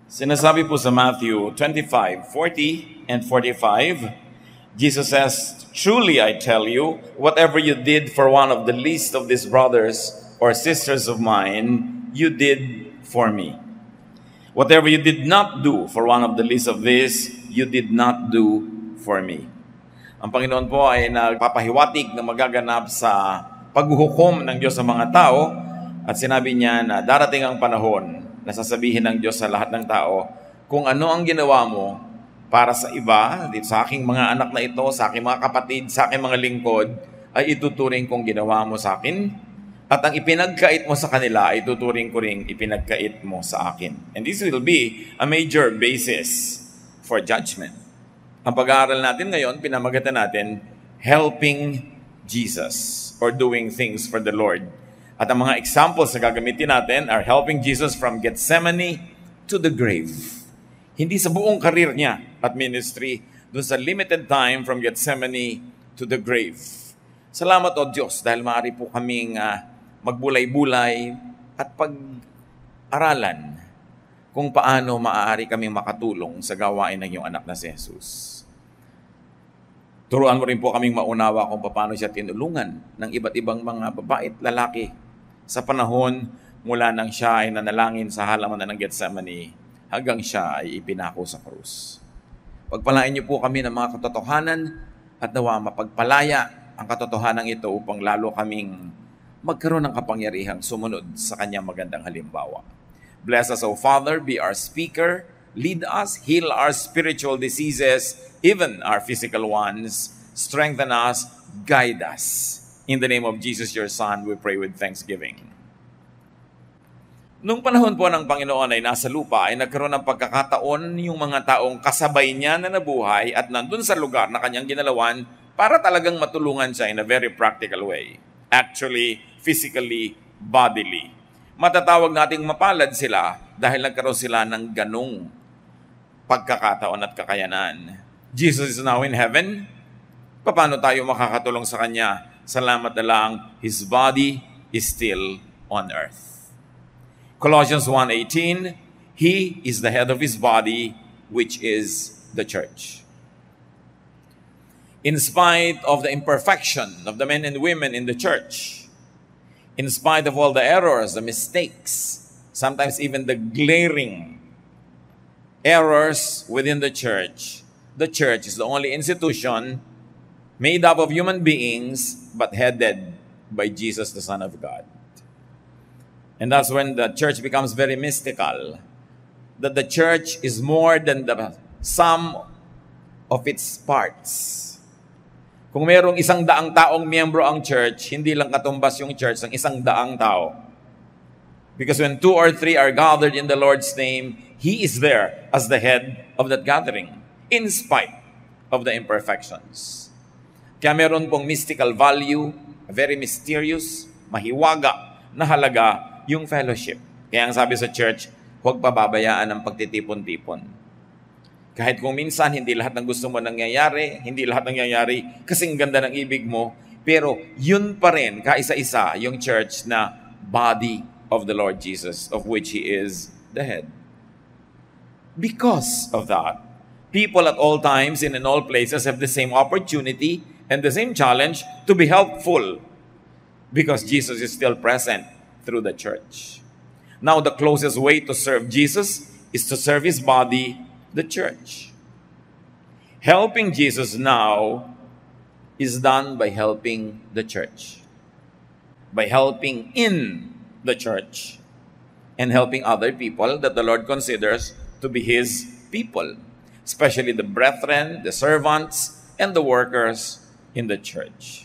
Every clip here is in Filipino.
Sinasabi po sa Matthew 25:40 and 45, Jesus says, "Truly I tell you, whatever you did for one of the least of these brothers or sisters of mine, you did for me. Whatever you did not do for one of the least of these, you did not do for me." Ang Panginoon po ay nagpapahiwatig na magaganap sa paghuhukom ng Diyos sa mga tao at sinabi niya na darating ang panahon na sasabihin ng Diyos sa lahat ng tao kung ano ang ginawa mo para sa iba, dito sa aking mga anak na ito, sa aking mga kapatid, sa aking mga lingkod, ay ituturing kong ginawa mo sa akin. At ang ipinagkait mo sa kanila, ay tuturing ko ring ipinagkait mo sa akin. And this will be a major basis for judgment. Ang pag-aaral natin ngayon, pinamagatan natin, helping Jesus or doing things for the Lord. At ang mga examples na gagamitin natin are helping Jesus from Gethsemane to the grave. Hindi sa buong karir niya at ministry, dun sa limited time from Gethsemane to the grave. Salamat o Diyos dahil maaari po kaming magbulay-bulay at pag-aralan kung paano maaari kaming makatulong sa gawain ng iyong anak na si Jesus. Turuan mo rin po kaming maunawa kung paano siya tinulungan ng iba't ibang mga babae at lalaki sa panahon mula nang siya ay nanalangin sa halaman ng Gethsemane hanggang siya ay ipinako sa krus. Pagpalain niyo po kami ng mga katotohanan at nawa mapagpalaya ang katotohanan ito upang lalo kaming magkaroon ng kapangyarihang sumunod sa kanyang magandang halimbawa. Bless us, O Father, be our speaker, lead us, heal our spiritual diseases, even our physical ones, strengthen us, guide us. In the name of Jesus, your Son, we pray with thanksgiving. Nung panahon po ng Panginoon ay nasa lupa, ay nagkaroon ng pagkakataon yung mga taong kasabay niya na nabuhay at nandun sa lugar na kanyang ginalawan para talagang matulungan siya in a very practical way. Actually, physically, bodily. Matatawag nating mapalad sila dahil nagkaroon sila ng ganong pagkakataon at kakayanan. Jesus is now in heaven. Paano tayo makakatulong sa Kanya? Salamat na lang, His body is still on earth. Colossians 1:18, He is the head of His body, which is the church. In spite of the imperfection of the men and women in the church, in spite of all the errors, the mistakes, sometimes even the glaring errors within the church is the only institution made up of human beings but headed by Jesus, the Son of God. And that's when the church becomes very mystical, that the church is more than the sum of its parts. Kung mayroong 100 taong miyembro ang church, hindi lang katumbas yung church ng 100 tao. Because when 2 or 3 are gathered in the Lord's name, He is there as the head of that gathering, in spite of the imperfections. Kaya meron pong mystical value, very mysterious, mahiwaga na halaga yung fellowship. Kaya ang sabi sa church, huwag pababayaan ang pagtitipon-tipon. Kahit kung minsan hindi lahat ng gusto mo nangyayari, hindi lahat nangyayari kasing ganda ng ibig mo, pero yun pa rin, kaisa-isa, yung church na body of the Lord Jesus, of which He is the head. Because of that, people at all times and in all places have the same opportunity and the same challenge to be helpful because Jesus is still present through the church. Now, the closest way to serve Jesus is to serve His body, the church. Helping Jesus now is done by helping the church, by helping in the church, and helping other people that the Lord considers to be His people, especially the brethren, the servants, and the workers in the church.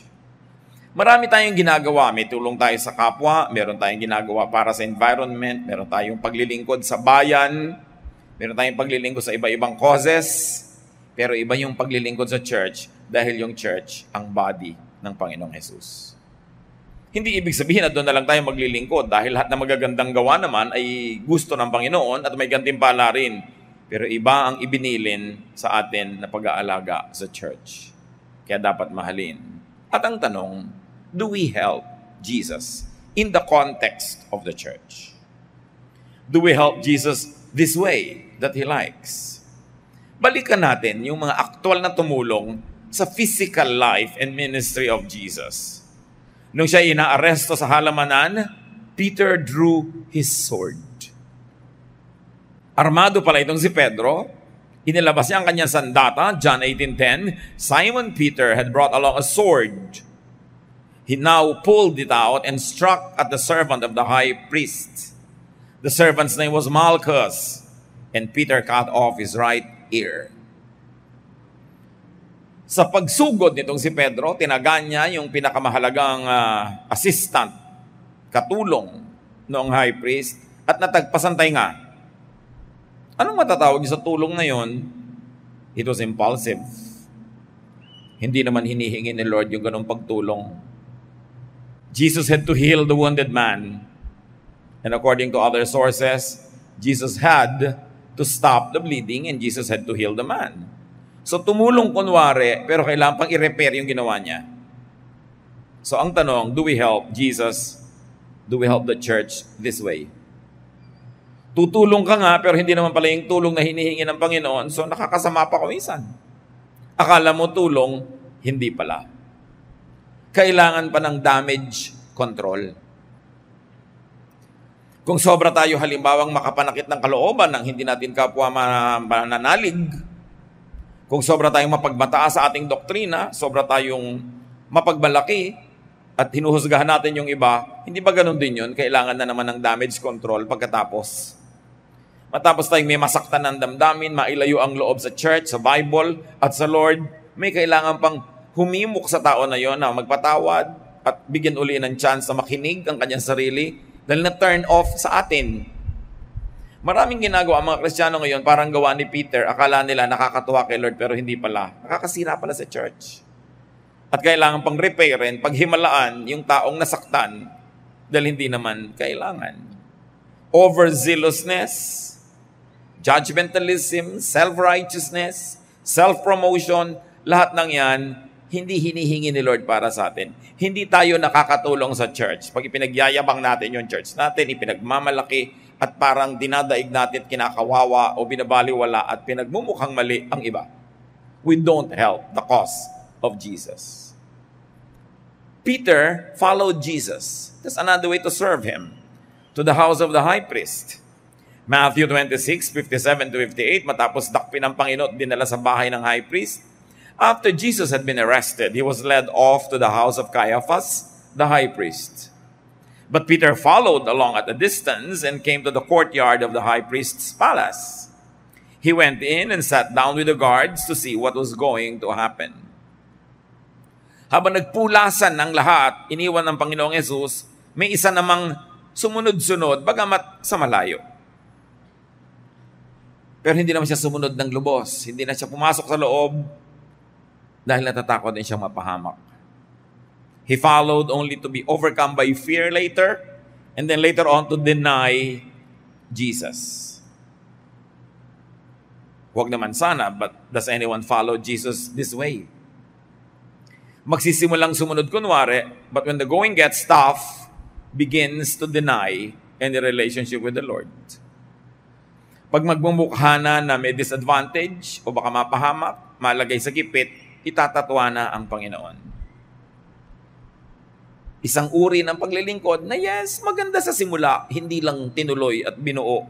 Marami tayong ginagawa. May tulong tayo sa kapwa, meron tayong ginagawa para sa environment, meron tayong paglilingkod sa bayan, meron tayong paglilingkod sa iba-ibang causes, pero iba yung paglilingkod sa church dahil yung church ang body ng Panginoong Jesus. Hindi ibig sabihin na doon na lang tayo maglilingkod dahil lahat na magagandang gawa naman ay gusto ng Panginoon at may gantimpala rin. Pero iba ang ibinilin sa atin na pag-aalaga sa church. Kaya dapat mahalin. At ang tanong, do we help Jesus in the context of the church? Do we help Jesus this way that He likes. Balikan natin yung mga aktual na tumulong sa physical life and ministry of Jesus. Nung siya inaaresto sa halamanan, Peter drew his sword. Armado pala itong si Pedro. Inilabas niya ang kanyang sandata, John 18:10. Simon Peter had brought along a sword. He now pulled it out and struck at the servant of the high priest. The servant's name was Malchus, and Peter cut off his right ear. Sa pagsugod nitong si Pedro, tinagan niya yung pinakamahalagang assistant, katulong noong high priest, at natagpasan tainga. Anong matatawag sa tulong na yon? It was impulsive. Hindi naman hinihingi ni Lord yung ganong pagtulong. Jesus had to heal the wounded man. And according to other sources, Jesus had to stop the bleeding and Jesus had to heal the man. So tumulong kunwari, pero kailangan pang i-repair yung ginawa niya. So ang tanong, do we help Jesus? Do we help the church this way? Tutulong ka nga, pero hindi naman pala yung tulong na hinihingi ng Panginoon, so nakakasama pa kumisan. Akala mo tulong, hindi pala. Kailangan pa ng damage control. Kung sobra tayo halimbawang makapanakit ng kalooban ng hindi natin kapwa mananalig, kung sobra tayong mapagmataas sa ating doktrina, sobra tayong mapagmalaki, at hinuhusgahan natin yung iba, hindi ba ganun din yun? Kailangan na naman ng damage control pagkatapos. Matapos tayong may masaktan ng damdamin, mailayo ang loob sa church, sa Bible, at sa Lord, may kailangan pang humimok sa tao na yon na magpatawad at bigyan uli ng chance na makinig ang kanyang sarili dahil na-turn off sa atin. Maraming ginagawa ang mga Kristiyano ngayon, parang gawa ni Peter, akala nila nakakatuwa kay Lord pero hindi pala. Nakakasira pala sa church. At kailangan pang repairin, paghimalaan yung taong nasaktan dahil hindi naman kailangan. Overzealousness, judgmentalism, self-righteousness, self-promotion, lahat ng yan, hindi hinihingi ni Lord para sa atin. Hindi tayo nakakatulong sa church. Pag ipinagyayabang natin yung church natin, ipinagmamalaki, at parang dinadaig natin, kinakawawa o binabaliwala at pinagmumukhang mali ang iba. We don't help the cause of Jesus. Peter followed Jesus. That's another way to serve Him. To the house of the high priest. Matthew 26:57-58, matapos dakpin ng Panginoon, dinala sa bahay ng high priest. After Jesus had been arrested, He was led off to the house of Caiaphas, the high priest. But Peter followed along at a distance and came to the courtyard of the high priest's palace. He went in and sat down with the guards to see what was going to happen. Habang nagpulasan ng lahat, iniwan ng Panginoong Yesus, may isa namang sumunod-sunod, bagamat sa malayo. Pero hindi naman siya sumunod ng lubos. Hindi na siya pumasok sa loob dahil natatakot din siyang mapahamak. He followed only to be overcome by fear later, and then later on to deny Jesus. Huwag naman sana, but does anyone follow Jesus this way? Magsisimulang sumunod kunwari, but when the going gets tough, begins to deny any relationship with the Lord. Pag magmumukha na may disadvantage o baka mapahamak, malagay sa gipit, itatatwa na ang Panginoon. Isang uri ng paglilingkod na yes, maganda sa simula, hindi lang tinuloy at binuo.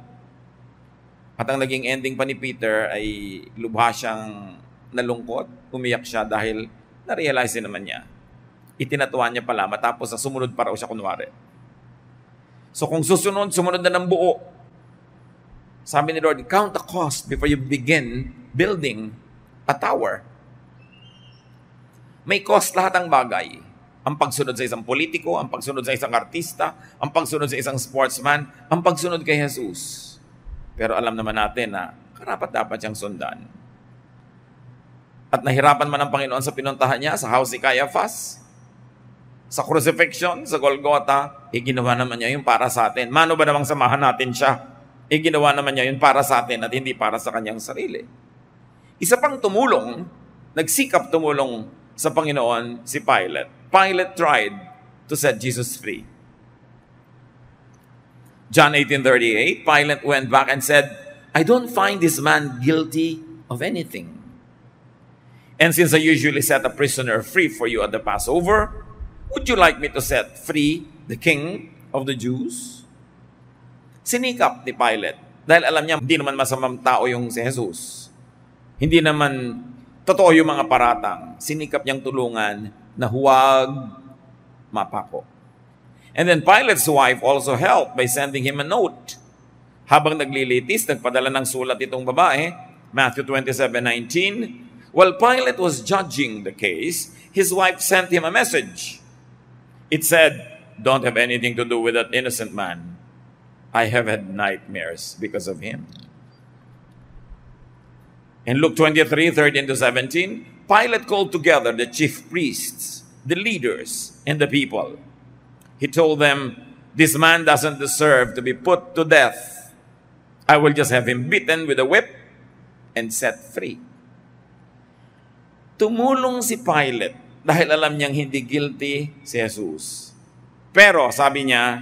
At ang naging ending pa ni Peter ay lubha siyang nalungkot, umiyak siya dahil na-realize naman niya. Itinatuwa niya pala, matapos na sumunod pa raw siya kunwari. So kung sumunod na ng buo, sabi ni Lord, count the cost before you begin building a tower. May cost lahat ang bagay. Ang pagsunod sa isang politiko, ang pagsunod sa isang artista, ang pagsunod sa isang sportsman, ang pagsunod kay Jesus. Pero alam naman natin na karapat-dapat siyang sundan. At nahirapan man ang Panginoon sa pinuntahan niya sa house ni Caiaphas, sa crucifixion, sa Golgotha, ginawa naman niya yung para sa atin. Mano ba namang samahan natin siya? Ginawa naman niya yung para sa atin at hindi para sa kanyang sarili. Isa pang tumulong, nagsikap tumulong sa Panginoon si Pilate. Pilate tried to set Jesus free. John 18:38, Pilate went back and said, I don't find this man guilty of anything. And since I usually set a prisoner free for you at the Passover, would you like me to set free the king of the Jews? Sinikap ni Pilate dahil alam niya hindi naman masamang tao yung si Jesus. Hindi naman totoo yung mga paratang. Sinikap niyang tulungan na huwag mapako. And then Pilate's wife also helped by sending him a note. Habang naglilitis, nagpadala ng sulat itong babae, Matthew 27:19. While Pilate was judging the case, his wife sent him a message. It said, "Don't have anything to do with that innocent man. I have had nightmares because of him." In Luke 23:13-17, Pilate called together the chief priests, the leaders, and the people. He told them, "This man doesn't deserve to be put to death. I will just have him beaten with a whip and set free." Tumulong si Pilate dahil alam niyang hindi guilty si Jesus. Pero sabi niya,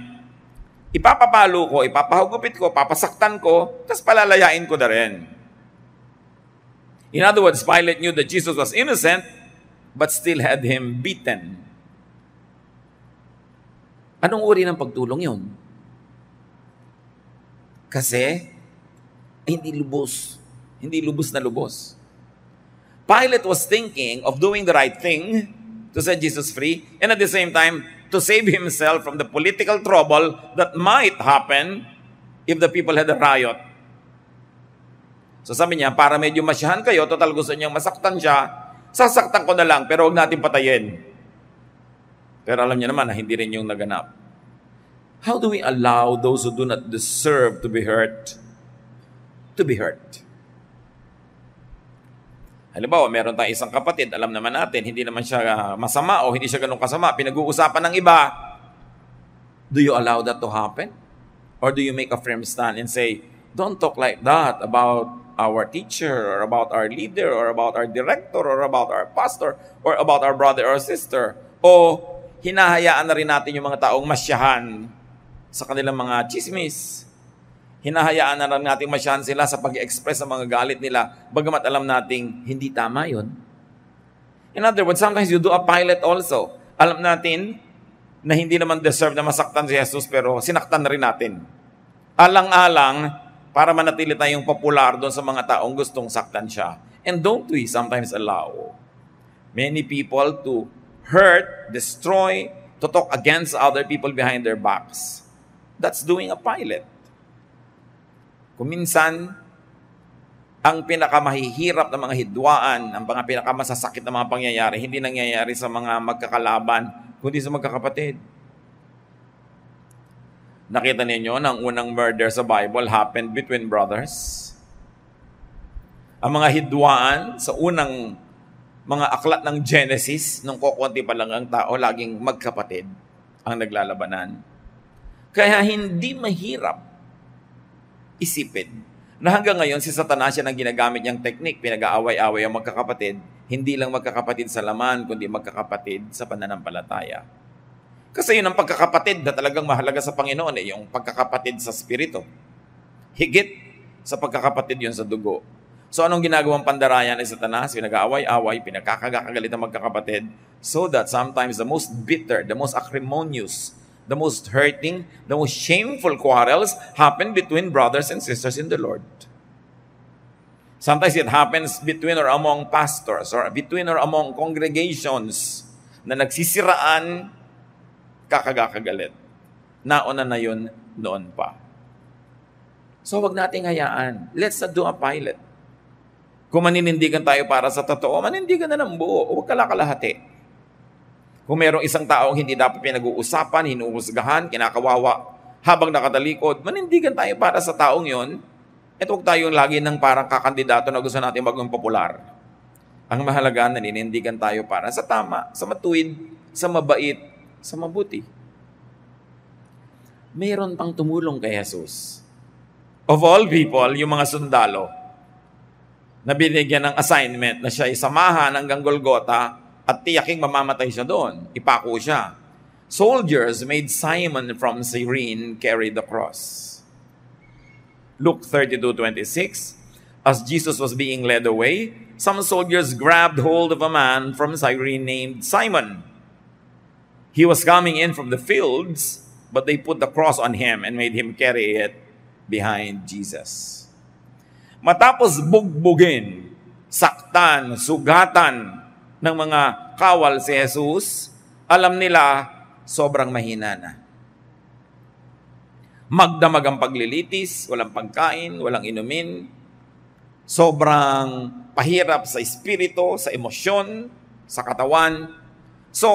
ipapapalo ko, ipapahugupit ko, papasaktan ko, tapos palalayain ko na rin. In other words, Pilate knew that Jesus was innocent, but still had him beaten. Anong uri ng pagtulong yun? Kasi, hindi lubos na lubos. Pilate was thinking of doing the right thing to set Jesus free, and at the same time, to save himself from the political trouble that might happen if the people had a riot. So sabi niya, para medyo masyahan kayo, total gusto niyang masaktan siya, sasaktan ko na lang, pero huwag natin patayin. Pero alam niya naman na hindi rin yung naganap. How do we allow those who do not deserve to be hurt to be hurt? Halimbawa, meron tayong isang kapatid, alam naman natin, hindi naman siya masama o hindi siya ganun kasama, pinag-uusapan ng iba. Do you allow that to happen? Or do you make a firm stand and say, don't talk like that about our teacher or about our leader or about our director or about our pastor or about our brother or sister? O hinahayaan na rin natin yung mga taong masyahan sa kanilang mga chismis. Hinahayaan na rin natin masyahan sila sa pag-express ng mga galit nila, bagamat alam nating hindi tama yun. In other words, sometimes you do a Pilate also. Alam natin na hindi naman deserve na masaktan si Jesus, pero sinaktan na rin natin. Alang-alang, para manatili tayong popular doon sa mga taong gustong saktan siya. And don't we sometimes allow many people to hurt, destroy, to talk against other people behind their backs? That's doing a Pilate. Kung minsan, ang pinakamahihirap na mga hidwaan, ang mga pinakamasasakit na mga pangyayari, hindi nangyayari sa mga magkakalaban, kundi sa magkakapatid. Nakita ninyo na ang unang murder sa Bible happened between brothers. Ang mga hidwaan sa unang mga aklat ng Genesis, nung kukunti pa lang ang tao, laging magkapatid ang naglalabanan. Kaya hindi mahirap isipin na hanggang ngayon si Satanas siya ang ginagamit niyang teknik, pinag-aaway-away ang magkakapatid, hindi lang magkakapatid sa laman, kundi magkakapatid sa pananampalataya. Kasi yun ang pagkakapatid na talagang mahalaga sa Panginoon, yung pagkakapatid sa spirito. Higit sa pagkakapatid yun sa dugo. So anong ginagawang pandarayan ni Satanas? Pinag-aaway-away, pinagkakagalit ang magkakapatid, so that sometimes the most bitter, the most acrimonious, the most hurting, the most shameful quarrels happen between brothers and sisters in the Lord. Sometimes it happens between or among pastors or between or among congregations na nagsisiraan, kakagagalit. Nauna na yun noon pa. So wag nating hayaan. Let's not do a Pilate. Kung maninindigan tayo para sa totoo, manindigan na ng buo. Huwag kalakalahati. Kung mayroong isang taong hindi dapat pinag-uusapan, hinuhusgahan, kinakawawa, habang nakatalikod, manindigan tayo para sa taong yon, at huwag tayong lagi ng parang kakandidato na gusto natin maging popular. Ang mahalaga, naninindigan tayo para sa tama, sa matuwid, sa mabait, sa mabuti. Mayroon pang tumulong kay Jesus. Of all people, yung mga sundalo, na binigyan ng assignment na siya isamahan hanggang Golgotha, at tiyaking mamamatay siya doon. Ipako siya. Soldiers made Simon from Cyrene carry the cross. Luke 32:26, as Jesus was being led away, some soldiers grabbed hold of a man from Cyrene named Simon. He was coming in from the fields, but they put the cross on him and made him carry it behind Jesus. Matapos bugbugin, saktan, sugatan ng mga kawal si Jesus, alam nila sobrang mahina na. Magdamag ang paglilitis, walang pagkain, walang inumin, sobrang pahirap sa espiritu, sa emosyon, sa katawan. So,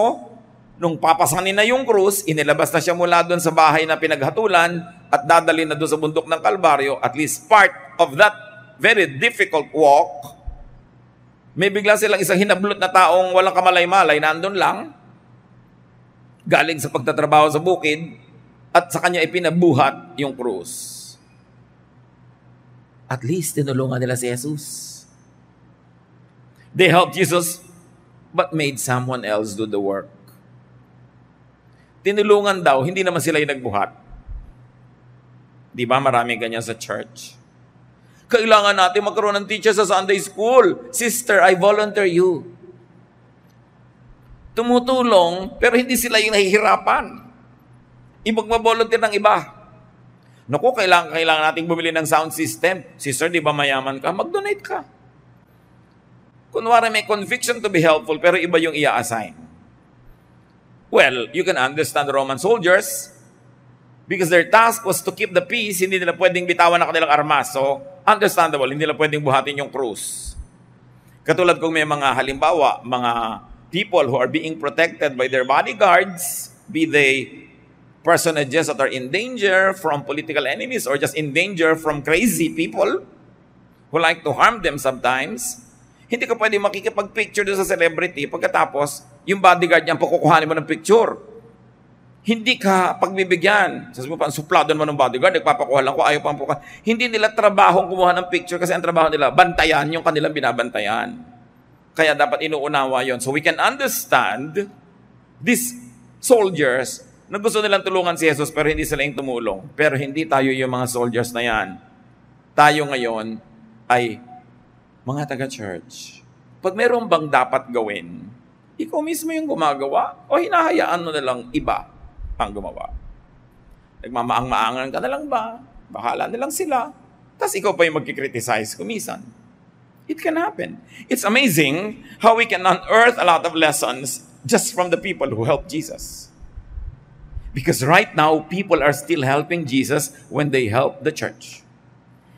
nung papasanin na yung krus, inilabas na siya mula doon sa bahay na pinaghatulan at dadalhin na doon sa bundok ng Kalbaryo, at least part of that very difficult walk, may bigla silang isang hinablot na taong walang kamalay-malay, nandun lang, galing sa pagtatrabaho sa bukid, at sa kanya ipinabuhat yung krus. At least tinulungan nila si Jesus. They helped Jesus, but made someone else do the work. Tinulungan daw, hindi naman sila yung nagbuhat. Di ba maraming ganyan sa church? Kailangan natin magkaroon ng teacher sa Sunday school. Sister, I volunteer you. Tumutulong, pero hindi sila yung nahihirapan. Ibang mabolunteer ng iba. Naku, kailangan nating bumili ng sound system. Sister, di ba mayaman ka? Mag-donate ka. Kunwari may conviction to be helpful, pero iba yung i-assign. Well, you can understand the Roman soldiers because their task was to keep the peace. Hindi nila pwedeng bitawan ang kanilang armas. So, understandable, hindi nila pwedeng buhatin yung krus. Katulad kung may mga halimbawa, mga people who are being protected by their bodyguards, be they personages that are in danger from political enemies or just in danger from crazy people who like to harm them sometimes, hindi ka pwede makikipag-picture doon sa celebrity pagkatapos yung bodyguard niya pakukuhanin mo ng picture. Hindi ka pagbibigyan. Sabi mo pa, suplado naman ng bodyguard, nagpapakuha lang ko, ayaw pang puka. Hindi nila trabahong kumuha ng picture kasi ang trabaho nila, bantayan yung kanilang binabantayan. Kaya dapat inuunawa yon. So we can understand these soldiers na gusto nilang tulungan si Jesus pero hindi sila yung tumulong. Pero hindi tayo yung mga soldiers na yan. Tayo ngayon ay mga taga-church. Pag meron bang dapat gawin, ikaw mismo yung gumagawa o hinahayaan mo na lang iba ang gumawa? Nagmamaang-maangan ka na lang ba? Bahala na lang sila. Tapos ikaw pa yung magkikriticize kumisan. It can happen. It's amazing how we can unearth a lot of lessons just from the people who helped Jesus. Because right now, people are still helping Jesus when they help the church.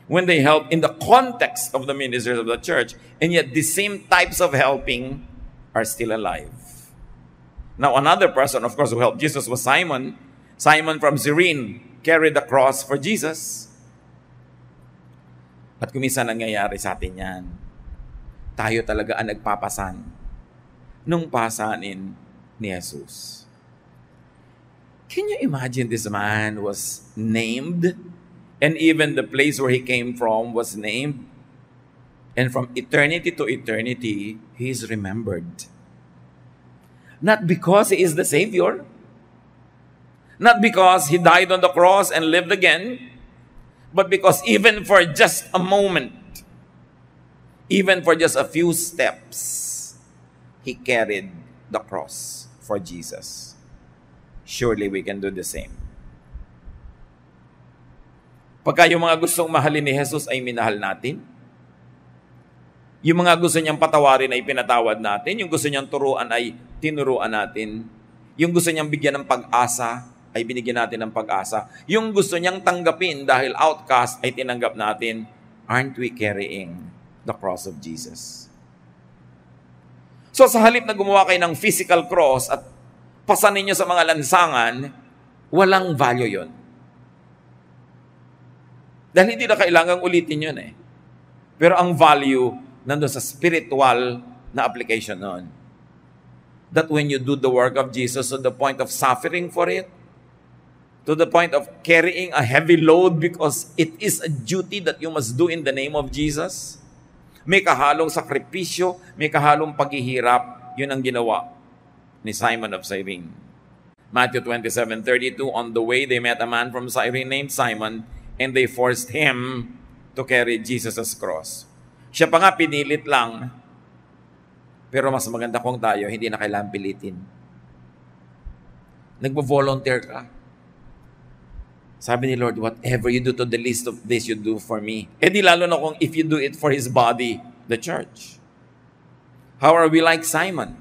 When they help in the context of the ministers of the church. And yet, the same types of helping are still alive. Now, another person, of course, who helped Jesus was Simon. Simon from Cyrene carried the cross for Jesus. At kuminsan nangyayari sa atin yan. Tayo talaga ang nagpapasan nung pasanin ni Jesus. Can you imagine this man was named? And even the place where he came from was named. And from eternity to eternity, he is remembered. Not because he is the Savior. Not because he died on the cross and lived again. But because even for just a moment, even for just a few steps, he carried the cross for Jesus. Surely we can do the same. Pagka yung mga gustong mahalin ni Jesus ay minahal natin, yung mga gusto niyang patawarin ay pinatawad natin, yung gusto niyang turuan ay tinuruan natin, yung gusto niyang bigyan ng pag-asa ay binigyan natin ng pag-asa, yung gusto niyang tanggapin dahil outcast ay tinanggap natin, aren't we carrying the cross of Jesus? So sa halip na gumawa kayo ng physical cross at pasanin nyo sa mga lansangan, walang value yon. Dahil hindi na kailangang ulitin yun eh. Pero ang value nandun sa spiritual na application nun. That when you do the work of Jesus to the point of suffering for it, to the point of carrying a heavy load because it is a duty that you must do in the name of Jesus, may kahalong sakripisyo, may kahalong paghihirap, yun ang ginawa ni Simon of Cyrene. Matthew 27:32, on the way they met a man from Cyrene named Simon, and they forced him to carry Jesus' cross. Siya pa nga pinilit lang, pero mas maganda kung tayo, hindi na kailangan pilitin. Nagbo-volunteer ka. Sabi ni Lord, whatever you do to the least of this, you do for me. Eh di lalo na kung if you do it for His body, the church. How are we like Simon?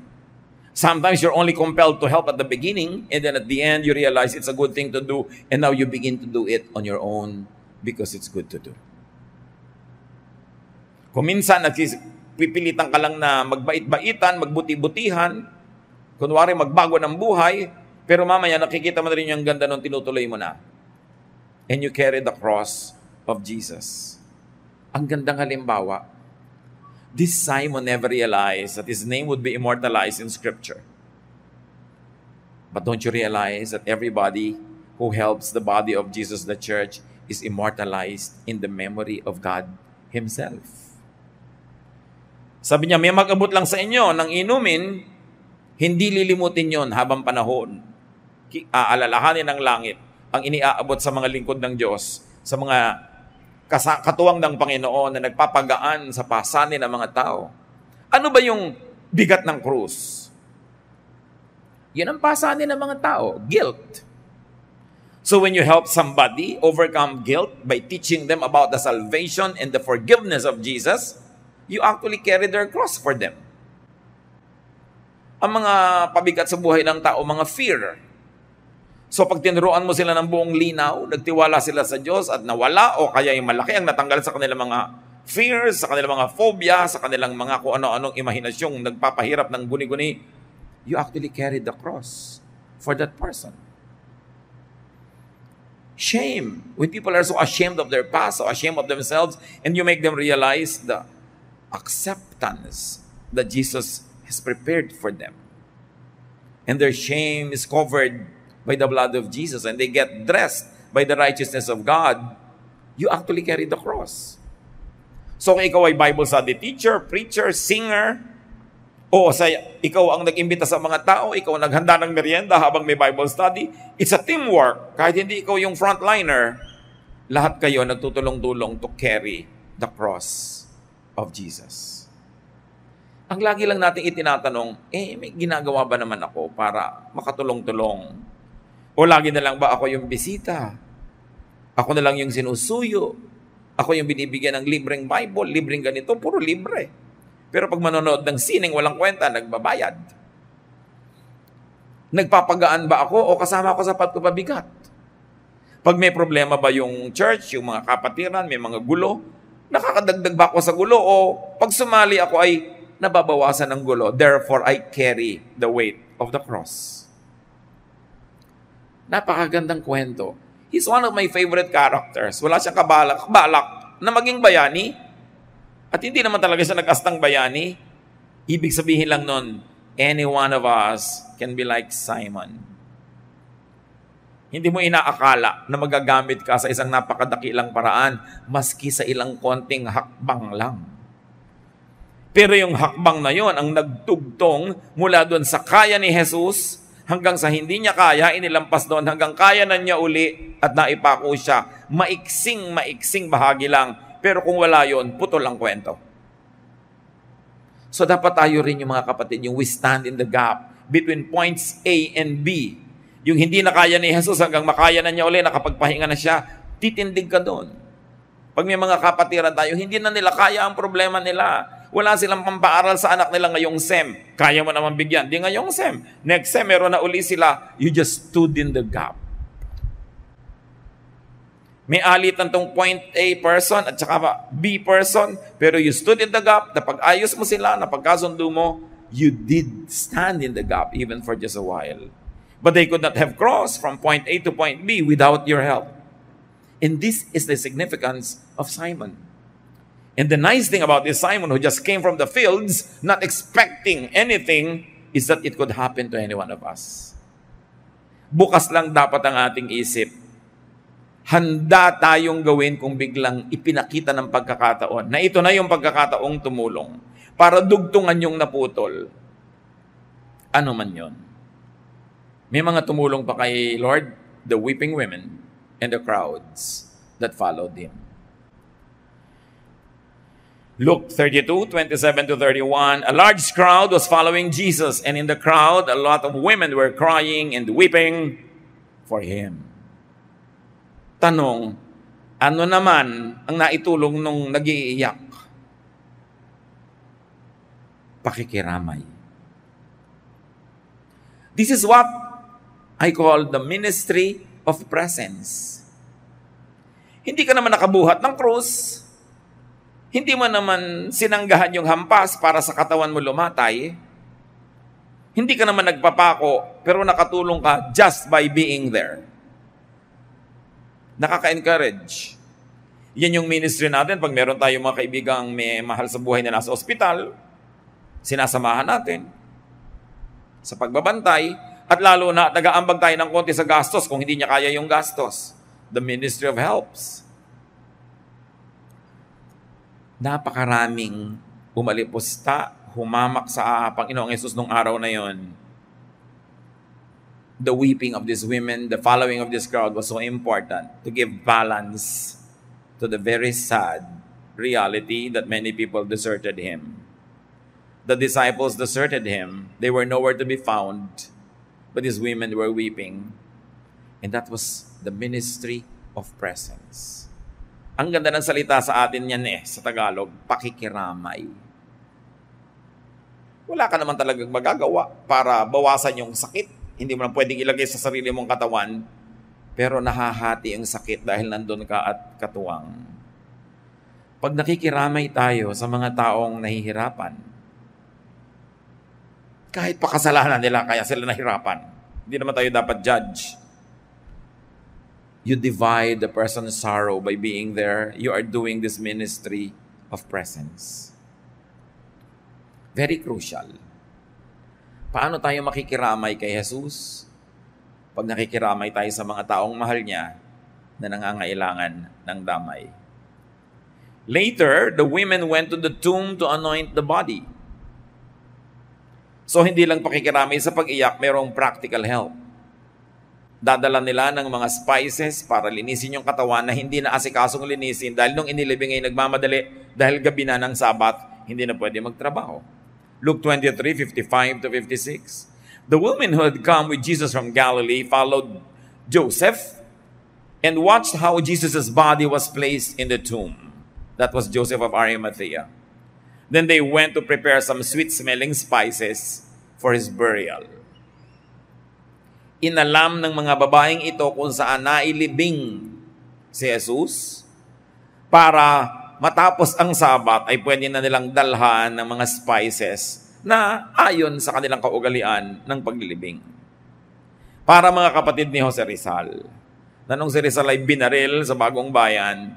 Sometimes you're only compelled to help at the beginning, and then at the end, you realize it's a good thing to do, and now you begin to do it on your own because it's good to do. Kung minsan, pipilitan ka lang na magbait-baitan, magbuti-butihan, kunwari magbago ng buhay, pero mamaya nakikita mo na rin yung ganda nung tinutuloy mo na. And you carry the cross of Jesus. Ang gandang halimbawa. This Simon never realized that his name would be immortalized in Scripture. But don't you realize that everybody who helps the body of Jesus, the church, is immortalized in the memory of God Himself? Sabi niya, may mag-abot lang sa inyo ng inumin, hindi lilimutin yon habang panahon. Aalalahanin ng langit ang iniaabot sa mga lingkod ng Diyos, sa mga katuwang ng Panginoon na nagpapagaan sa pasanin ng mga tao. Ano ba yung bigat ng krus? Yan ang pasanin ng mga tao, guilt. So when you help somebody overcome guilt by teaching them about the salvation and the forgiveness of Jesus, you actually carry their cross for them. Ang mga pabigat sa buhay ng tao, mga fear. So pag tinuruan mo sila ng buong linaw, nagtiwala sila sa Diyos at nawala o kaya yung malaki ang natanggal sa kanilang mga fears, sa kanilang mga phobia, sa kanilang mga kung ano-anong imahinasyong nagpapahirap ng guni-guni, you actually carry the cross for that person. Shame. When people are so ashamed of their past, so ashamed of themselves, and you make them realize the acceptance that Jesus has prepared for them. And their shame is covered by the blood of Jesus, and they get dressed by the righteousness of God, you actually carry the cross. So kung ikaw ay Bible study teacher, preacher, singer, o ikaw ang nag-imbita sa mga tao, ikaw ang naghanda ng merienda habang may Bible study, it's a teamwork. Kahit hindi ikaw yung frontliner, lahat kayo nagtutulong-tulong to carry the cross of Jesus. Ang lagi lang natin itinatanong, may ginagawa ba naman ako para makatulong-tulong? O lagi na lang ba ako yung bisita? Ako na lang yung sinusuyo? Ako yung binibigyan ng libreng Bible, libreng ganito, puro libre. Pero pag manonood ng sining walang kwenta, nagbabayad. Nagpapagaan ba ako o kasama ako sa pagpapabigat? Pag may problema ba yung church, yung mga kapatiran, may mga gulo, nakakadagdag ba ako sa gulo o pag sumali ako ay nababawasan ng gulo? Therefore, I carry the weight of the cross. Napakagandang kwento. He's one of my favorite characters. Wala siyang kabalak na maging bayani. At hindi naman talaga siya nag-astang bayani. Ibig sabihin lang nun, any one of us can be like Simon. Hindi mo inaakala na magagamit ka sa isang napakadakilang paraan, maski sa ilang konting hakbang lang. Pero yung hakbang na yon ang nagtugtong mula doon sa kaya ni Jesus, hanggang sa hindi niya kaya, inilampas doon, hanggang kaya na niya uli at naipako siya. Maiksing bahagi lang. Pero kung wala yon, putol ang kwento. So dapat tayo rin yung mga kapatid, yung we stand in the gap between points A and B. Yung hindi na kaya ni Jesus hanggang makaya na niya uli, nakapagpahinga na siya, titindig ka doon. Pag may mga kapatiran tayo, hindi na nila kaya ang problema nila. Wala silang pampaaral sa anak nila ngayong SEM. Kaya mo naman bigyan. Di ngayong SEM. Next SEM, meron na uli sila. You just stood in the gap. May alitan tong point A person at saka B person, pero you stood in the gap, napag-ayos mo sila, napagkasundo mo, you did stand in the gap even for just a while. But they could not have crossed from point A to point B without your help. And this is the significance of Simon. And the nice thing about this Simon who just came from the fields, not expecting anything, is that it could happen to any one of us. Bukas lang dapat ang ating isip. Handa tayong gawin kung biglang ipinakita ng pagkakataon na ito na yung pagkakataong tumulong para dugtungan yung naputol. Ano man yon. May mga tumulong pa kay Lord, the weeping women and the crowds. that followed him. Luke 32:27-31, a large crowd was following Jesus, and in the crowd, a lot of women were crying and weeping for him. Tanong, ano naman ang naitulong nung nag-iiyak? Pakikiramay. This is what I call the ministry of presence. Hindi ka naman nakabuhat ng krus. Hindi mo naman sinanggahan yung hampas para sa katawan mo lumatay. Hindi ka naman nagpapako, pero nakatulong ka just by being there. Nakaka-encourage. Yan yung ministry natin. Pag meron tayong mga kaibigang may mahal sa buhay na nasa ospital, sinasamahan natin sa pagbabantay, at lalo na nag-aambag tayo ng konti sa gastos kung hindi niya kaya yung gastos. The ministry of helps. Napakaraming umalipusta, humamak sa Panginoong Yesus nung araw na yon. The weeping of these women, the following of this crowd was so important to give balance to the very sad reality that many people deserted him. The disciples deserted him. They were nowhere to be found, but these women were weeping. And that was the ministry of presence. Ang ganda ng salita sa atin yan sa Tagalog, pakikiramay. Wala ka naman talagang magagawa para bawasan yung sakit. Hindi mo lang pwedeng ilagay sa sarili mong katawan, pero nahahati ang sakit dahil nandun ka at katuwang. Pag nakikiramay tayo sa mga taong nahihirapan, kahit pa kasalanan nila kaya sila nahirapan, hindi naman tayo dapat judge. You divide the person's sorrow by being there. You are doing this ministry of presence. Very crucial. Paano tayo makikiramay kay Jesus? Pag nakikiramay tayo sa mga taong mahal niya na nangangailangan ng damay. Later, the women went to the tomb to anoint the body. So hindi lang pakikiramay sa pag-iyak, mayroong practical help. Dadala nila ng mga spices para linisin yung katawan na hindi na asikasong linisin dahil nung inilibing ay nagmamadali dahil gabi na ng Sabat, hindi na pwede magtrabaho. Luke 23:55-56. The women who had come with Jesus from Galilee followed Joseph and watched how Jesus' body was placed in the tomb. That was Joseph of Arimathea. Then they went to prepare some sweet-smelling spices for his burial. Inalam ng mga babaeng ito kung saan nailibing si Jesus para matapos ang Sabat ay pwede na nilang dalhan ng mga spices na ayon sa kanilang kaugalian ng paglilibing. Para mga kapatid ni Jose Rizal, na nung si Rizal ay binaril sa Bagong Bayan,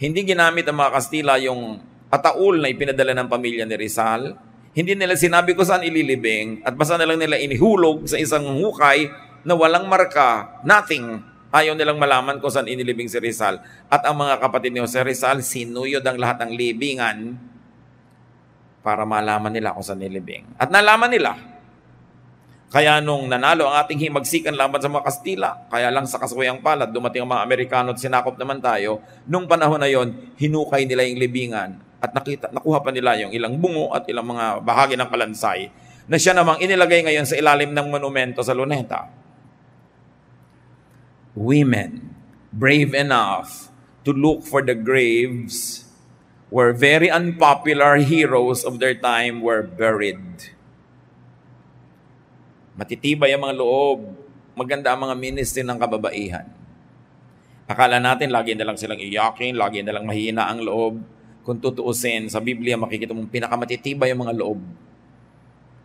hindi ginamit ang mga Kastila yung ataul na ipinadala ng pamilya ni Rizal. Hindi nila sinabi kung saan ililibing at basta na lang nila inihulog sa isang hukay na walang marka, nothing. Ayaw nilang malaman kung saan inilibing si Rizal. At ang mga kapatid ni Jose Rizal, sinuyod ang lahat ng libingan para malaman nila kung saan nilibing. At nalaman nila. Kaya nung nanalo ang ating himagsikan laban sa mga Kastila, kaya lang sa kaswayang palad, dumating ang mga Amerikano at sinakop naman tayo, nung panahon na yon, hinukay nila yung libingan at nakuha pa nila yung ilang bungo at ilang mga bahagi ng kalansay na siya namang inilagay ngayon sa ilalim ng monumento sa Luneta. Women, brave enough to look for the graves where very unpopular heroes of their time were buried. Matitibay ang mga loob, maganda ang mga ministry ng kababaihan. Akala natin lagi na lang silang iyakin, lagi na lang mahina ang loob. Kung tutuusin, sa Biblia makikita mong pinakamatitibay ang mga loob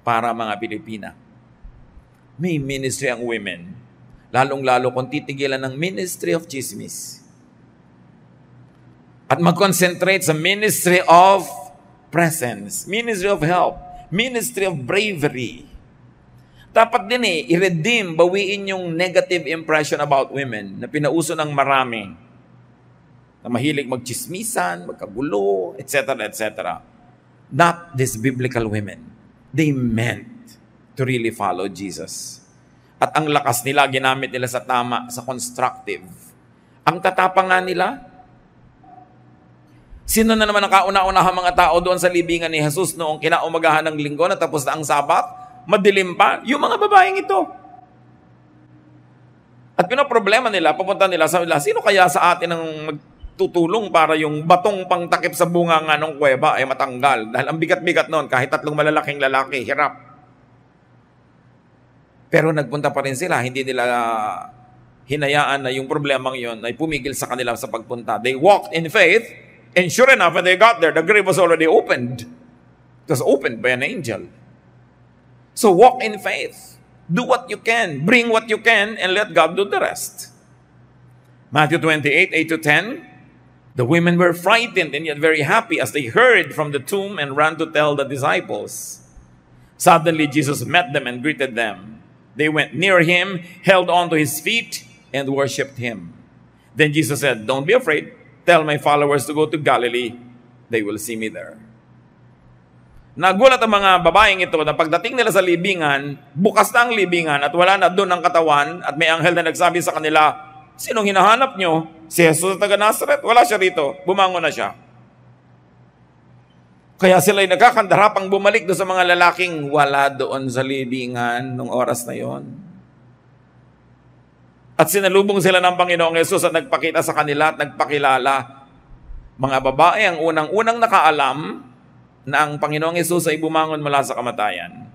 para mga Pilipina. May ministry ang women, lalong-lalo kung titigilan ng ministry of chismis. At mag-concentrate sa ministry of presence, ministry of help, ministry of bravery. Dapat din i-redeem, bawiin yung negative impression about women na pinauso ng marami na mahilig magchismisan, magkagulo, etc., etc. Not these biblical women. They meant to really follow Jesus. At ang lakas nila, ginamit nila sa tama, sa constructive. Ang tatapang nga nila. Sino na naman ang kauna-unahang mga tao doon sa libingan ni Jesus noong kinaumagahan ng linggo na tapos na ang Sabat? Madilim pa? Yung mga babaeng ito. At pinoproblema nila, papunta nila sa nila, sino kaya sa atin ang magtutulong para yung batong pangtakip sa bunga nga ng kuweba ay matanggal? Dahil ang bigat-bigat noon, kahit 3 malalaking lalaki, hirap. Pero nagpunta pa rin sila, hindi nila hinayaan na yung problemang yon ay pumigil sa kanila sa pagpunta. They walked in faith, and sure enough, when they got there, the grave was already opened. It was opened by an angel. So walk in faith. Do what you can. Bring what you can and let God do the rest. Matthew 28, 8-10. The women were frightened and yet very happy as they hurried from the tomb and ran to tell the disciples. Suddenly Jesus met them and greeted them. They went near him, held on to his feet, and worshipped him. Then Jesus said, "Don't be afraid. Tell my followers to go to Galilee. They will see me there." Nagulat ang mga babaeng ito na pagdating nila sa libingan, bukas na ang libingan at wala na doon ang katawan at may anghel na nagsabi sa kanila, "Sinong hinahanap nyo? Si Jesus na taga Nazareth? Wala siya rito. Bumangon na siya." Kaya sila'y nagkakandarapang bumalik doon sa mga lalaking wala doon sa libingan nung oras na yon. At sinalubong sila ng Panginoong Yesus at nagpakita sa kanila at nagpakilala. Mga babae ang unang-unang nakaalam na ang Panginoong Yesus ay bumangon mula sa kamatayan.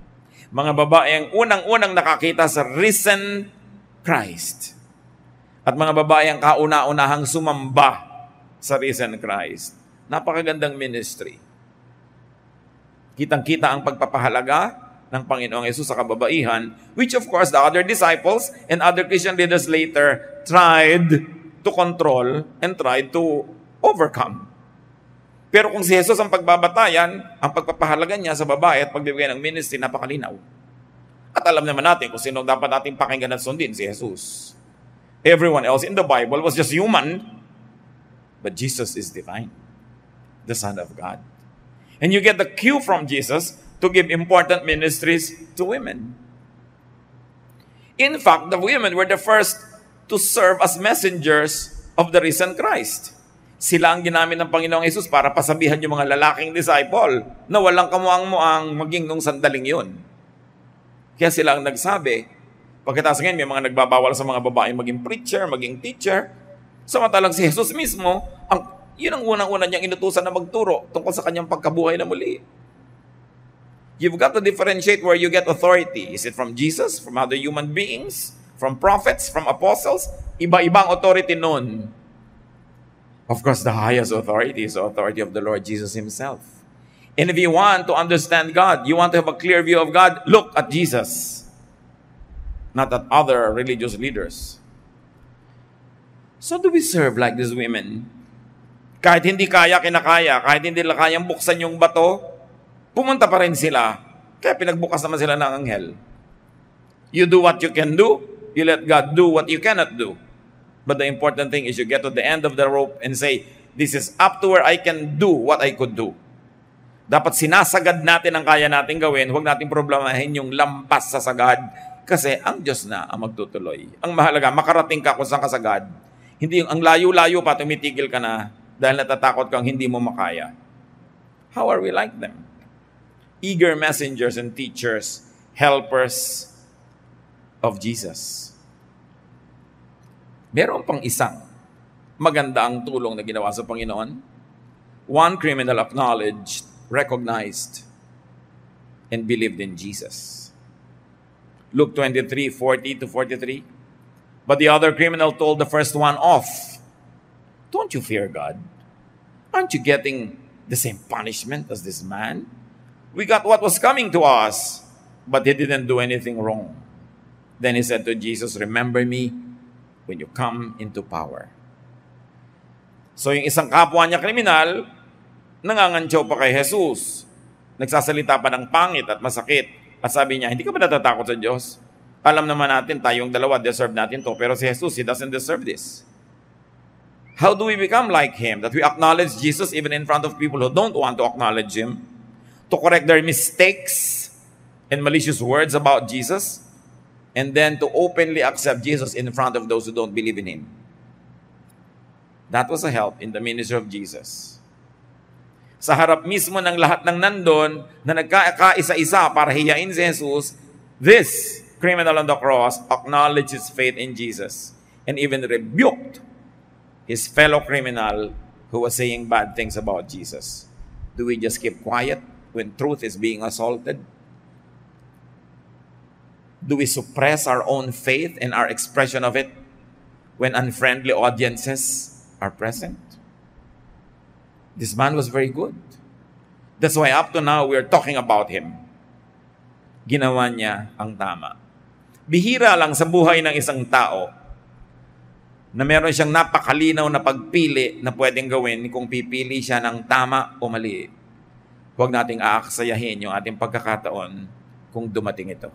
Mga babae ang unang-unang nakakita sa risen Christ. At mga babae ang kauna-unahang sumamba sa risen Christ. Napakagandang ministry. Kitang-kita ang pagpapahalaga ng Panginoong Yesus sa kababaihan, which of course the other disciples and other Christian leaders later tried to control and tried to overcome. Pero kung si Jesus ang pagbabatayan, ang pagpapahalaga niya sa babae at pagbibigay ng ministry, napakalinaw. At alam naman natin kung sino dapat nating pakinggan at sundin, si Jesus. Everyone else in the Bible was just human, but Jesus is divine, the Son of God. And you get the cue from Jesus to give important ministries to women. In fact, the women were the first to serve as messengers of the risen Christ. Sila ang ginamit ng Panginoong Yesus para pasabihan yung mga lalaking disciple na walang kamuang-muang maging nung sandaling yun. Kaya sila ang nagsabi, pagkatapos ngayon may mga nagbabawal sa mga babae maging preacher, maging teacher, samantalang si Jesus mismo, yun ang unang-una niyang inutusan na magturo tungkol sa kanyang pagkabuhay na muli. You've got to differentiate where you get authority. Is it from Jesus, from other human beings, from prophets, from apostles? Iba-ibang authority nun. Of course, the highest authority is the authority of the Lord Jesus Himself. And if you want to understand God, you want to have a clear view of God, look at Jesus, not at other religious leaders. So do we serve like these women? Kahit hindi kinakaya, kahit hindi nila kayang buksan yung bato, pumunta pa rin sila. Kaya pinagbukas naman sila ng anghel. You do what you can do, you let God do what you cannot do. But the important thing is you get to the end of the rope and say, this is up to where I can do what I could do. Dapat sinasagad natin ang kaya natin gawin, huwag natin problemahin yung lampas sa sagad kasi ang Diyos na ang magtutuloy. Ang mahalaga, makarating ka kung saan ka sagad. Hindi yung ang layo-layo pa, tumitigil ka na dahil natatakot kang hindi mo makaya. How are we like them? Eager messengers and teachers, helpers of Jesus. Meron pang isang maganda ang tulong na ginawa sa Panginoon. One criminal acknowledged, recognized, and believed in Jesus. Luke 23:40-43. But the other criminal told the first one off, "Don't you fear God? Aren't you getting the same punishment as this man? We got what was coming to us, but he didn't do anything wrong." Then he said to Jesus, "Remember me when you come into power." So yung isang kapwa niya kriminal, nangangantyaw pa kay Jesus. Nagsasalita pa ng pangit at masakit. At sabi niya, hindi ka ba natatakot sa Diyos? Alam naman natin, tayong dalawa, deserve natin to. Pero si Jesus, He doesn't deserve this. How do we become like Him? That we acknowledge Jesus even in front of people who don't want to acknowledge Him? To correct their mistakes and malicious words about Jesus? And then to openly accept Jesus in front of those who don't believe in Him. That was a help in the ministry of Jesus. Sa harap mismo ng lahat ng nandun na nagkakaisa-isa para hiyain si Jesus, this criminal on the cross acknowledged his faith in Jesus and even rebuked his fellow criminal who was saying bad things about Jesus. Do we just keep quiet when truth is being assaulted? Do we suppress our own faith and our expression of it when unfriendly audiences are present? This man was very good. That's why up to now, we're talking about him. Ginawa niya ang tama. Bihira lang sa buhay ng isang tao na meron siyang napakalinaw na pagpili na pwedeng gawin kung pipili siya ng tama o mali. Huwag nating aaksayahin yung ating pagkakataon kung dumating ito.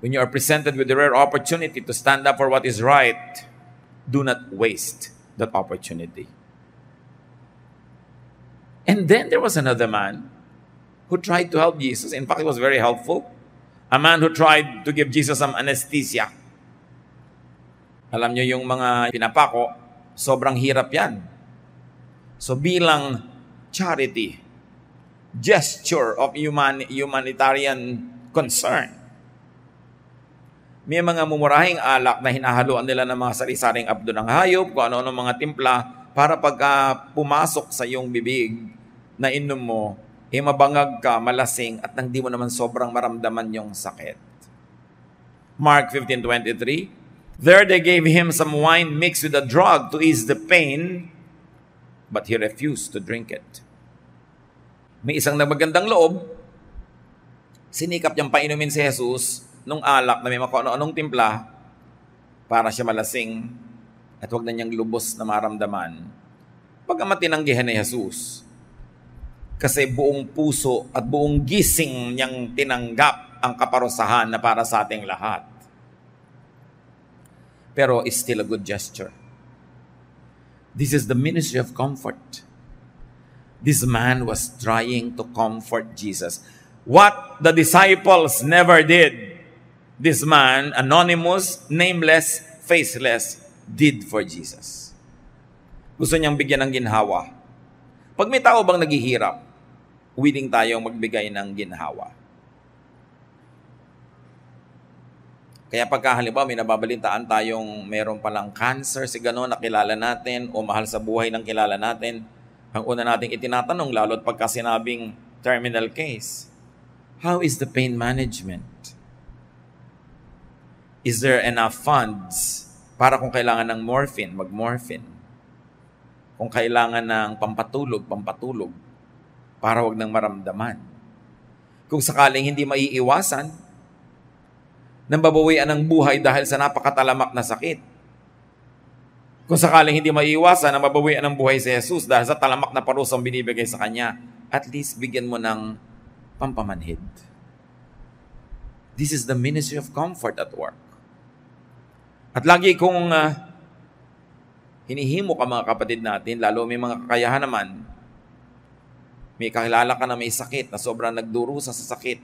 When you are presented with the rare opportunity to stand up for what is right, do not waste that opportunity. And then there was another man who tried to help Jesus. In fact, he was very helpful. A man who tried to give Jesus some anesthesia. Alam niyo yung mga pinapako, sobrang hirap yan. So bilang charity, gesture of humanitarian concern, may mga mumurahing alak na hinahaluan nila ng mga sari-saring abdo ng hayop, kung ano-ano mga timpla, para pagka pumasok sa iyong bibig na inom mo, mabangag ka, malasing, at nang di mo naman sobrang maramdaman yung sakit. Mark 15:23, there they gave him some wine mixed with a drug to ease the pain, but he refused to drink it. May isang nagmagandang loob, sinikap niyang painumin si Jesus nung alak na may ano-anong timpla para siya malasing at huwag na niyang lubos na maramdaman. Pagkamat tinanggihan ni Jesus, kasi buong puso at buong gising niyang tinanggap ang kaparusahan na para sa ating lahat. Pero it's still a good gesture. This is the ministry of comfort. This man was trying to comfort Jesus. What the disciples never did, this man, anonymous, nameless, faceless, did for Jesus. Gusto niyang bigyan ng ginhawa. Pag may tao bang naghihirap, willing tayong magbigay ng ginhawa. Kaya pagka halimbawa may nababalitaan tayong meron palang cancer, si gano'n nakilala natin o mahal sa buhay ng kilala natin, ang una nating itinatanong, lalo't pagka sinabing terminal case, how is the pain management? Is there enough funds para kung kailangan ng morphine, mag-morphine? Kung kailangan ng pampatulog, para wag nang maramdaman. Kung sakaling hindi maiiwasan, nang babawian ng buhay dahil sa napakatalamak na sakit. Kung sakaling hindi maiiwasan, nang babawian ng buhay si Jesus dahil sa talamak na parusang binibigay sa Kanya, at least bigyan mo ng pampamanhid. This is the ministry of comfort at work. At lagi kong hinihimo ka mga kapatid natin, lalo may mga kakayahan naman, may kakilala ka na may sakit na sobrang nagdurusa sa sakit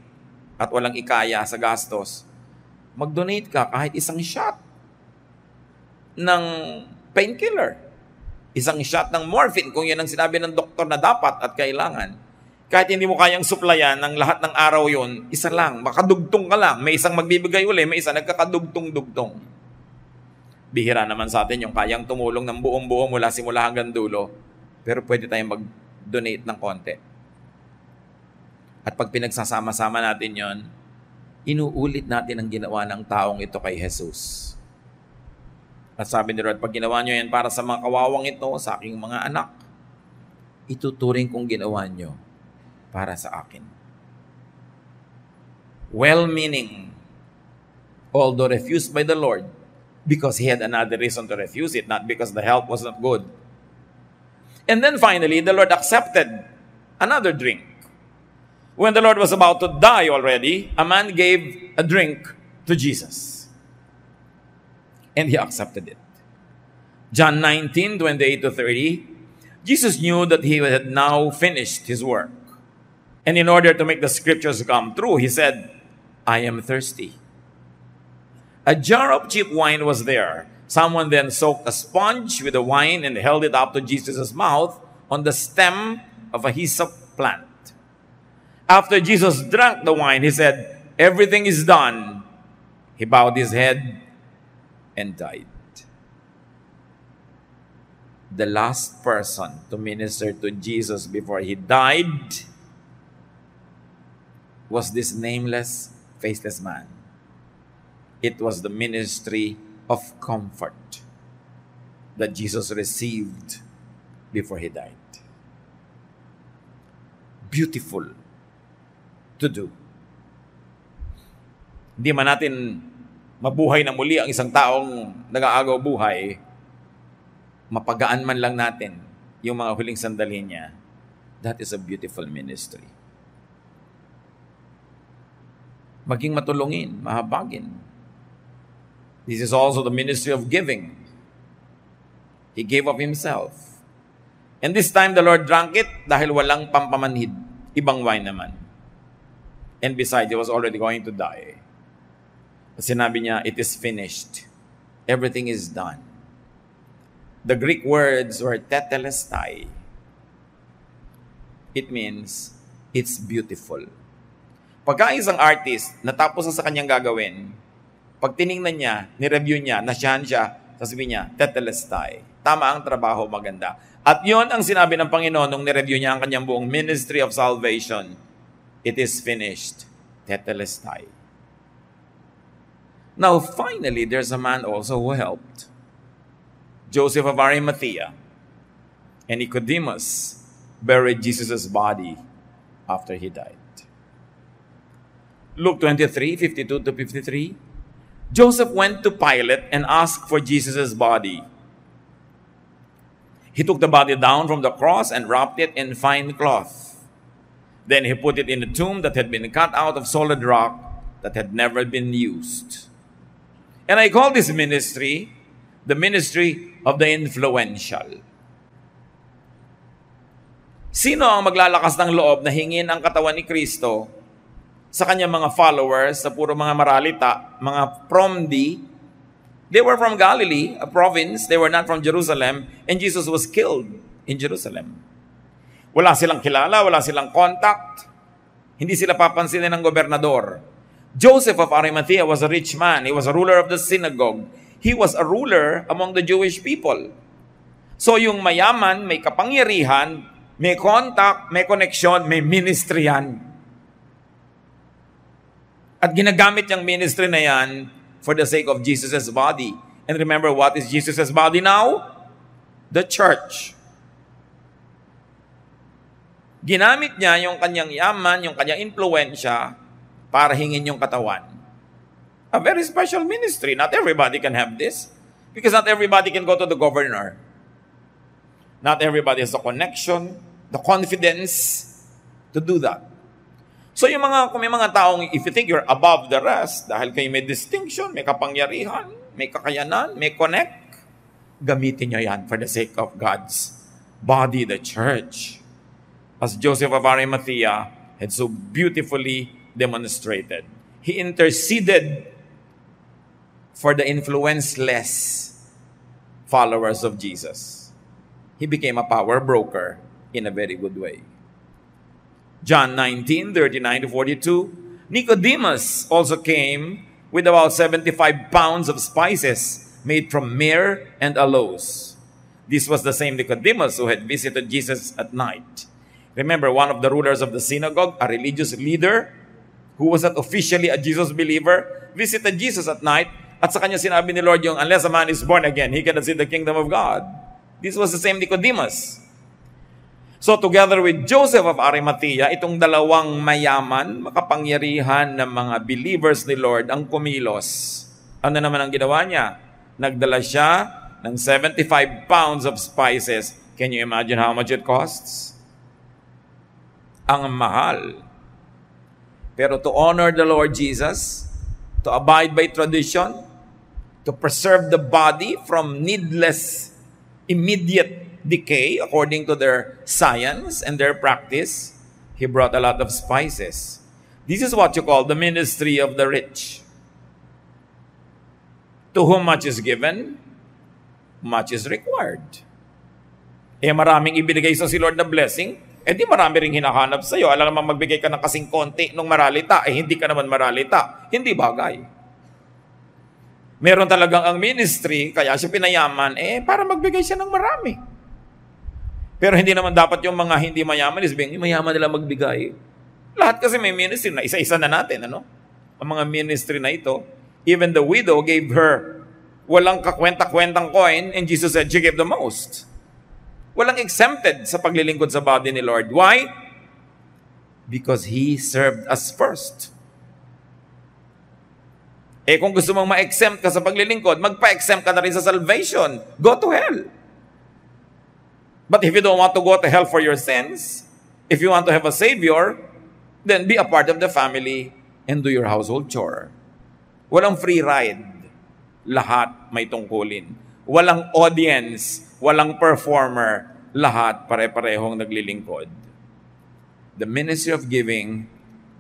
at walang ikaya sa gastos, mag-donate ka kahit isang shot ng painkiller, isang shot ng morphine kung yan ang sinabi ng doktor na dapat at kailangan. Kahit hindi mo kayang suplayan ng lahat ng araw yon, isa lang, makadugtong ka lang, may isang magbibigay uli, may isa nagkakadugtong-dugtong. Bihira naman sa atin yung kayang tumulong ng buong-buo mula simula hanggang dulo. Pero pwede tayong mag-donate ng konti. At pag pinagsasama-sama natin yon, inuulit natin ang ginawa ng taong ito kay Jesus. At sabi ni Lord, pag ginawa nyo yan para sa mga kawawang ito, sa aking mga anak, ituturing kong ginawa nyo para sa akin. Well-meaning, although refused by the Lord, because he had another reason to refuse it, not because the help was not good. And then finally, the Lord accepted another drink. When the Lord was about to die already, a man gave a drink to Jesus. And he accepted it. John 19:28-30, Jesus knew that he had now finished his work. And in order to make the scriptures come true, he said, I am thirsty. A jar of cheap wine was there, Someone then soaked a sponge with the wine and held it up to Jesus' mouth on the stem of a hyssop plant. After Jesus drank the wine, he said, "Everything is done." He bowed his head and died. The last person to minister to Jesus before he died was this nameless, faceless man. It was the ministry of comfort that Jesus received before he died. Beautiful to do. Hindi man natin mabuhay na muli ang isang taong nag-aagaw buhay, mapagaan man lang natin yung mga huling sandali niya. That is a beautiful ministry. Maging matulungin, mahabagin. This is also the ministry of giving. He gave of himself. And this time the Lord drank it dahil walang pampamanhid. Ibang wine naman. And besides, he was already going to die. Sinabi niya, "It is finished. Everything is done." The Greek words were tetelestai. It means, it's beautiful. Pagka isang artist, natapos na sa kanyang gagawin, pag tiningnan niya, nireview niya, nasyahan siya, sasabihin niya, tetelestai. Tama ang trabaho, maganda. At yon ang sinabi ng Panginoon nung nireview niya ang kanyang buong ministry of salvation. It is finished. Tetelestai. Now, finally, there's a man also who helped. Joseph of Arimathea and Nicodemus buried Jesus' body after he died. Luke 23, 52 to 53. Joseph went to Pilate and asked for Jesus' body. He took the body down from the cross and wrapped it in fine cloth. Then he put it in a tomb that had been cut out of solid rock that had never been used. And I call this ministry the ministry of the influential. Sino ang maglalakas ng loob na hingin ang katawan ni Kristo sa kanyang mga followers, sa puro mga maralita, mga promdi? They were from Galilee, a province. They were not from Jerusalem. And Jesus was killed in Jerusalem. Wala silang kilala, wala silang contact. Hindi sila papansinin ng gobernador. Joseph of Arimathea was a rich man. He was a ruler of the synagogue. He was a ruler among the Jewish people. So yung mayaman, may kapangyarihan, may contact, may connection, may ministry yan. At ginagamit yung ministry na yan for the sake of Jesus' body. And remember, what is Jesus' body now? The church. Ginamit niya yung kanyang yaman, yung kanyang influensya para hingin yung katawan. A very special ministry. Not everybody can have this. Because not everybody can go to the governor. Not everybody has the connection, the confidence to do that. So yung kung may mga taong, if you think you're above the rest, dahil kayo may distinction, may kapangyarihan, may kakayanan, may connect, gamitin nyo yan for the sake of God's body, the church. As Joseph of Arimathea had so beautifully demonstrated. He interceded for the influenceless followers of Jesus. He became a power broker in a very good way. John 19, 39 to 42. Nicodemus also came with about 75 pounds of spices made from myrrh and aloes. This was the same Nicodemus who had visited Jesus at night. Remember, one of the rulers of the synagogue, a religious leader, who was not officially a Jesus believer, visited Jesus at night, at sa kanya sinabi ni Lord yung, unless a man is born again, he cannot see the kingdom of God. This was the same Nicodemus. So together with Joseph of Arimathea, itong dalawang mayaman, makapangyarihan ng mga believers ni Lord ang kumilos. Ano naman ang ginawa niya? Nagdala siya ng 75 pounds of spices. Can you imagine how much it costs? Ang mahal. Pero to honor the Lord Jesus, to abide by tradition, to preserve the body from needless, immediate decay according to their science and their practice, he brought a lot of spices. This is what you call the ministry of the rich. To whom much is given, much is required. Maraming ibinigay sa si Lord na blessing, di marami ring hinahanap sa'yo. Alam naman magbigay ka ng kasing konti nung maralita, hindi ka naman maralita. Hindi bagay. Meron talagang ang ministry, kaya siya pinayaman, para magbigay siya ng marami. Pero hindi naman dapat yung mga hindi mayaman, mayaman nila magbigay. Lahat kasi may ministry na isa-isa na natin, ano? Ang mga ministry na ito, even the widow gave her walang kakwenta-kwentang coin, and Jesus said she gave the most. Walang exempted sa paglilingkod sa body ni Lord. Why? Because He served us first. Kung gusto mong ma-exempt ka sa paglilingkod, magpa-exempt ka na rin sa salvation. Go to hell. But if you don't want to go to hell for your sins, if you want to have a Savior, then be a part of the family and do your household chore. Walang free ride. Lahat may tungkulin. Walang audience, walang performer, lahat pare-parehong naglilingkod. The ministry of giving,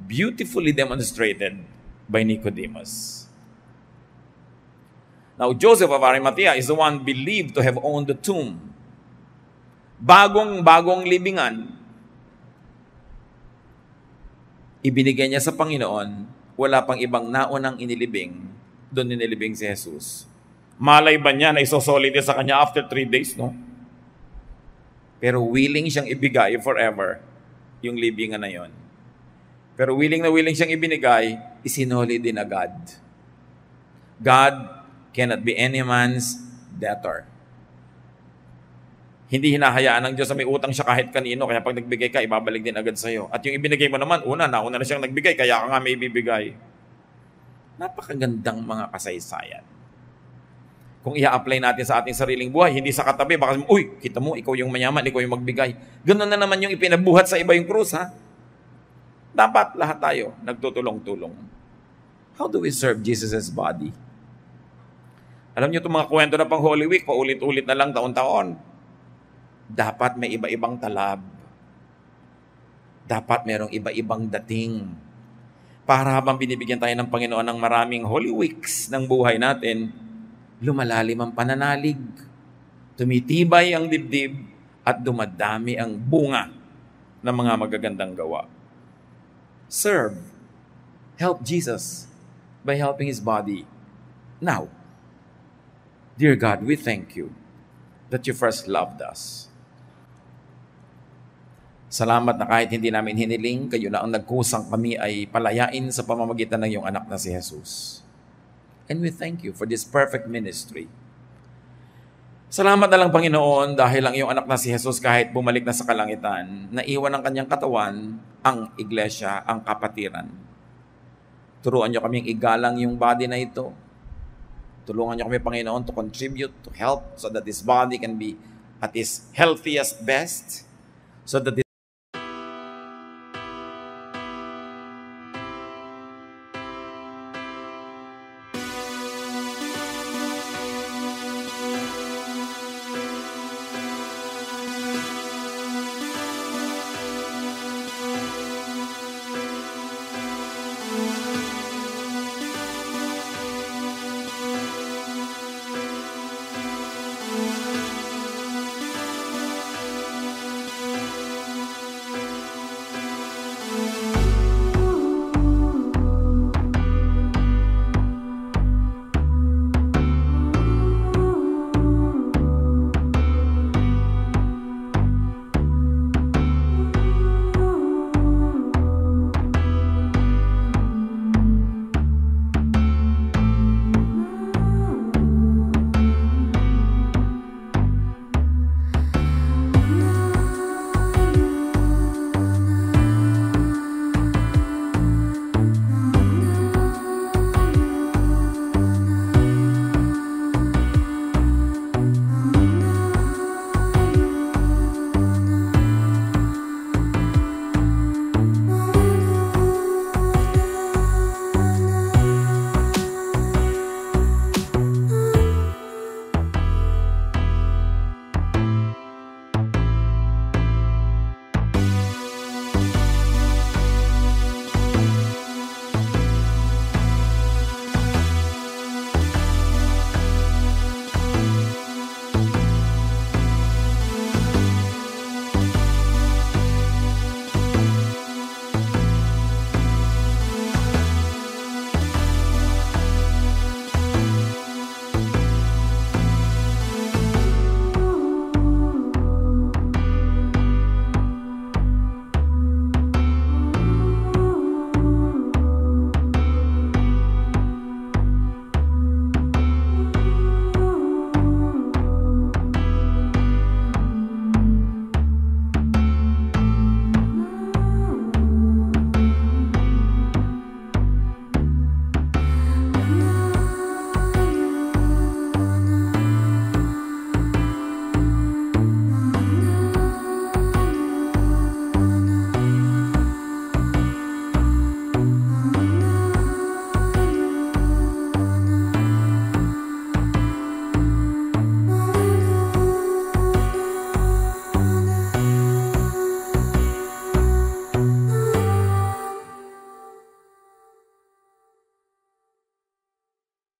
beautifully demonstrated by Nicodemus. Now, Joseph of Arimathea is the one believed to have owned the tomb. Bagong libingan, ibinigay niya sa Panginoon, wala pang ibang naunang inilibing, doon inilibing si Jesus. Malay ba niya na isosolid sa kanya after 3 days, no? Pero willing siyang ibigay forever yung libingan na yon. Pero willing na willing siyang ibinigay, isinoli din agad. God cannot be any man's debtor. Hindi hinahayaan ng Diyos na may utang siya kahit kanino, kaya pag nagbigay ka, ibabalik din agad sa'yo. At yung ibinigay mo naman, nauna na siyang nagbigay, kaya ka nga may ibibigay. Napakagandang mga kasaysayan. Kung i-apply natin sa ating sariling buhay, hindi sa katabi, baka, kita mo, ikaw yung mayaman, ikaw yung magbigay. Ganun na naman yung ipinabuhat sa iba yung krus, ha? Dapat lahat tayo nagtutulong-tulong. How do we serve Jesus' body? Alam niyo itong mga kwento na pang Holy Week, paulit-ulit na lang taon-taon. Dapat may iba-ibang talab. Dapat merong iba-ibang dating. Para habang binibigyan tayo ng Panginoon ng maraming Holy Weeks ng buhay natin, lumalalim ang pananalig, tumitibay ang dibdib, at dumadami ang bunga ng mga magagandang gawa. Serve. Help Jesus by helping His body. Now, dear God, we thank You that You first loved us. Salamat na kahit hindi namin hiniling, Kayo na ang nagkusang kami ay palayain sa pamamagitan ng Iyong anak na si Jesus. And we thank You for this perfect ministry. Salamat na lang, Panginoon, dahil ang Iyong anak na si Jesus kahit bumalik na sa kalangitan, naiwan ang Kanyang katawan, ang iglesia, ang kapatiran. Turuan Niyo kaming igalang yung body na ito. Tulungan Niyo kami, Panginoon, to contribute, to help, so that this body can be at its healthiest best, so that this